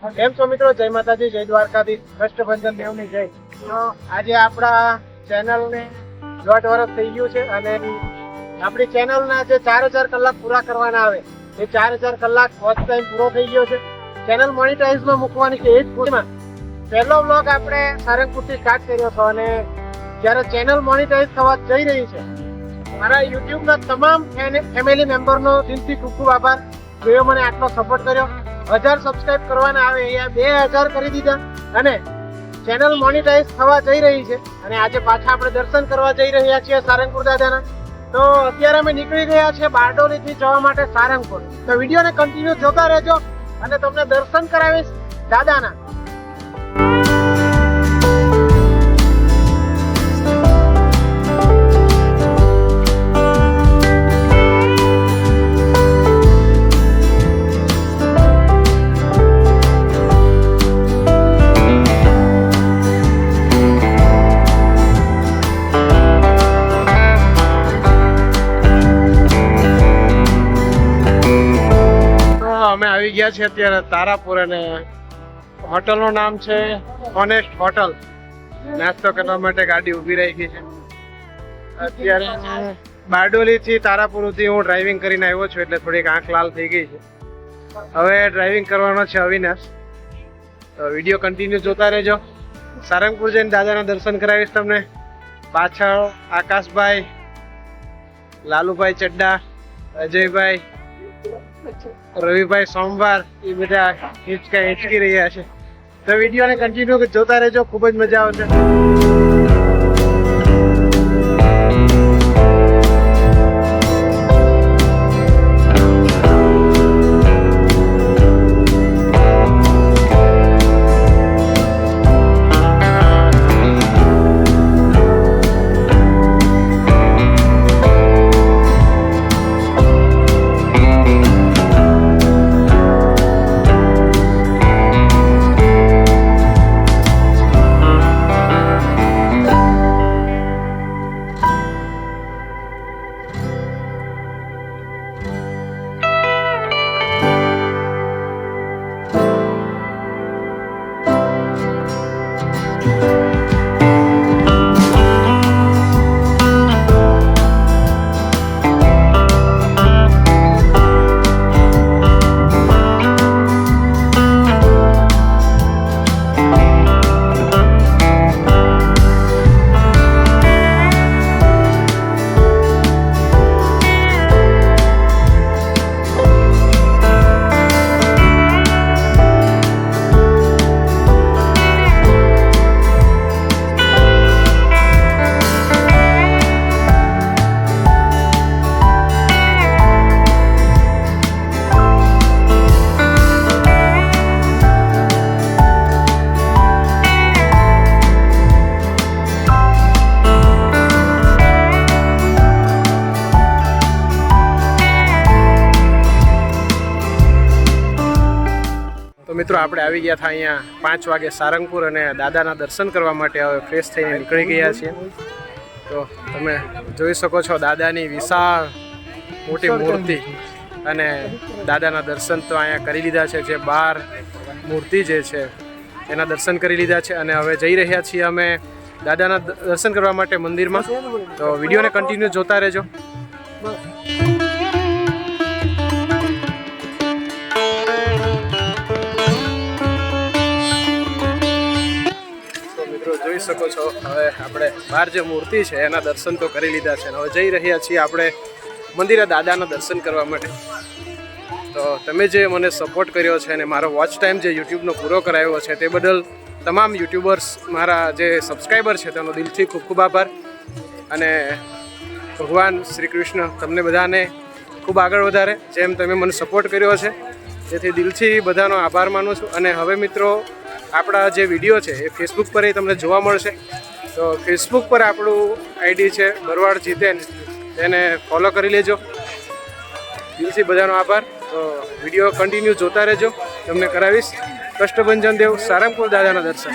કેમ છો મિત્રો? જય માતાજી, જય દ્વારકાધીશ, કષ્ટભંજન દેવની જય. તો આજે આપણા ચેનલને 1.5 વર્ષ થઈ ગયું છે અને આપણી ચેનલના જે 4000 કલાક પૂરા કરવાના આવે એ 4000 કલાક વોચ ટાઈમ પૂરો થઈ ગયો છે. ચેનલ મોનિટાઇઝમાં મૂકવાની છે એ જ પૂરમાં પહેલો વ્લોગ આપણે સારંગપુરથી સ્ટાર્ટ કર્યો હતો અને જ્યારે ચેનલ મોનિટાઇઝ થવા જઈ રહી છે, મારા યુટ્યુબના તમામ ફેમિલી મેમ્બરનો દિલથી ખૂબ ખૂબ આભાર. જેઓ મને આટલો સપોર્ટ કર્યો. 1000 સબસ્ક્રાઇબ કરવાના આવે અહીંયા 2000 કરી દીધા અને ચેનલ મોનિટાઇઝ થવા જઈ રહી છે. અને આજે પાછા આપણે દર્શન કરવા જઈ રહ્યા છીએ સારંગપુર દાદાના. તો અત્યારે અમે નીકળી ગયા છીએ બારડોલીથી જવા માટે સારંગપુર. તો વિડીયોને કન્ટિન્યુ જોતા રહેજો અને તમને દર્શન કરાવીશ દાદાના. અમે આવી ગયા છીએ અત્યારે તારાપુર અને હોટલનું નામ છે ઓનેસ્ટ હોટલ. નાસ્તો કરવા માટે ગાડી ઊભી રાખી છે. અત્યારે બારડોલીથી તારાપુર સુધી હું ડ્રાઇવિંગ કરીને આવ્યો છું એટલે થોડીક આંખ લાલ થઈ ગઈ છે. હવે ડ્રાઇવિંગ કરવાનો છે અવિનાશ. તો વિડીયો કન્ટિન્યુ જોતા રહેજો. સારંગપુર જઈને દાદાના દર્શન કરાવીશ તમને. પાછળ આકાશભાઈ, લાલુભાઈ ચડ્ડા, અજયભાઈ, રવિભાઈ સોમવાર એ બધા હિંચકી રહ્યા છે. તો વિડીયોને કન્ટિન્યુ જોતા રહેજો, ખૂબ જ મજા આવશે. તો મિત્રો આપણે આવી ગયા હતા અહીંયા 5 વાગે સારંગપુર અને દાદાના દર્શન કરવા માટે હવે ફ્રેશ થઈને નીકળી ગયા છીએ. તો તમે જોઈ શકો છો દાદાની વિશાળ મોટી મૂર્તિ અને દાદાના દર્શન તો અહીંયા કરી લીધા છે. જે બહાર મૂર્તિ જે છે એના દર્શન કરી લીધા છે અને હવે જઈ રહ્યા છીએ અમે દાદાના દર્શન કરવા માટે મંદિરમાં. તો વિડીયોને કન્ટિન્યુ જોતા રહેજો. જોઈ શકો છો હવે આપણે બહાર જે મૂર્તિ છે એના દર્શન તો કરી લીધા છે. હવે જઈ રહ્યા છીએ આપણે મંદિરે દાદાના દર્શન કરવા માટે. તો તમે જે મને સપોર્ટ કર્યો છે અને મારો વોચ ટાઈમ જે યુટ્યુબનો પૂરો કરાવ્યો છે તે બદલ તમામ યુટ્યુબર્સ, મારા જે સબસ્ક્રાઈબર છે તેનો દિલથી ખૂબ ખૂબ આભાર. અને ભગવાન શ્રી કૃષ્ણ તમને બધાને ખૂબ આગળ વધારે જેમ તમે મને સપોર્ટ કર્યો છે તેથી દિલથી બધાનો આભાર માનું છું. અને હવે મિત્રો આપણા જે વિડીયો છે એ ફેસબુક પર તમને જોવા મળશે. તો ફેસબુક પર આપણું આઈડી છે બરવાડ જીતેન, તેને ફોલો કરી લેજો. દિલથી બધાનો આભાર. તો વિડીયો કન્ટિન્યુ જોતા રહેજો, તમને કરાવીશ કષ્ટભંજન દેવ સારંગપુર દાદાના દર્શન.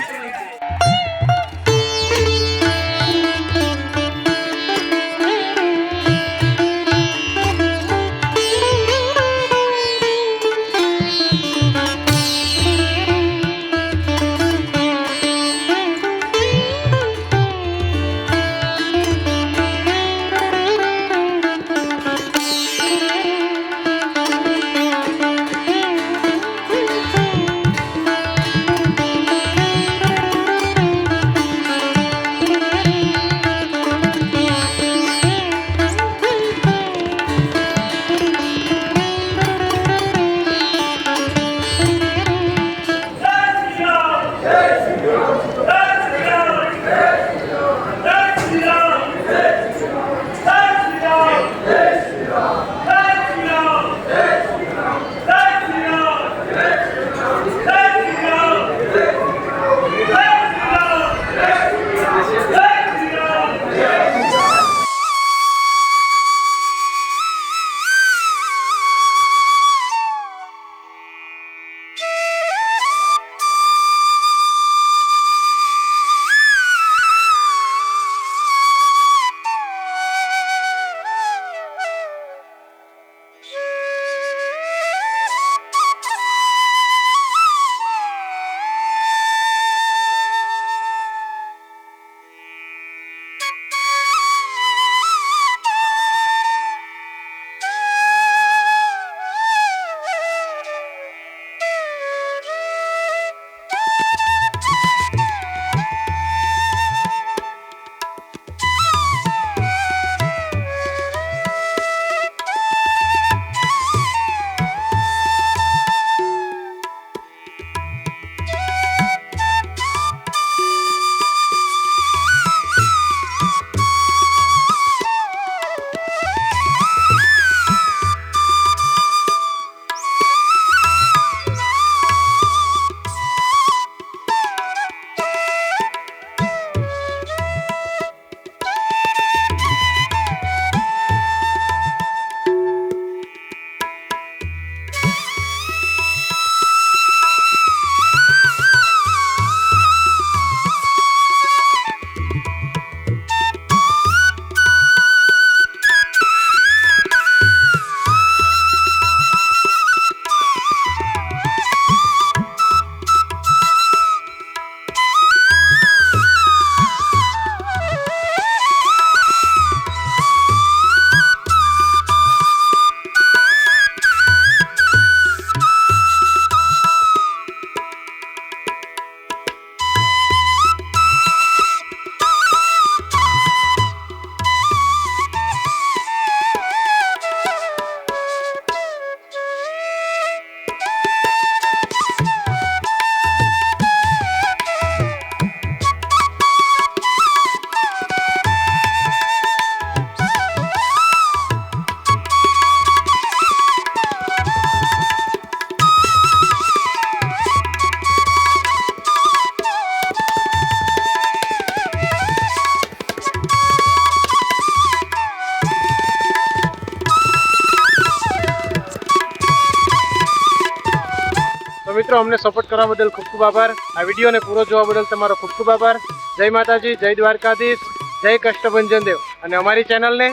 મિત્રો અમને સપોર્ટ કરવા બદલ ખૂબ ખૂબ આભાર. આ વિડીયોને પૂરો જોવા બદલ તમારો ખૂબ ખૂબ આભાર. જય માતાજી, જય દ્વારકાધીશ, જય કષ્ટભંજન દેવ. અને અમારી ચેનલને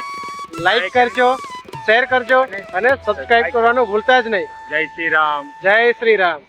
લાઈક કરજો, શેર કરજો અને સબસ્ક્રાઇબ કરવાનું ભૂલતા જ નહીં. જય શ્રી રામ. જય શ્રી રામ.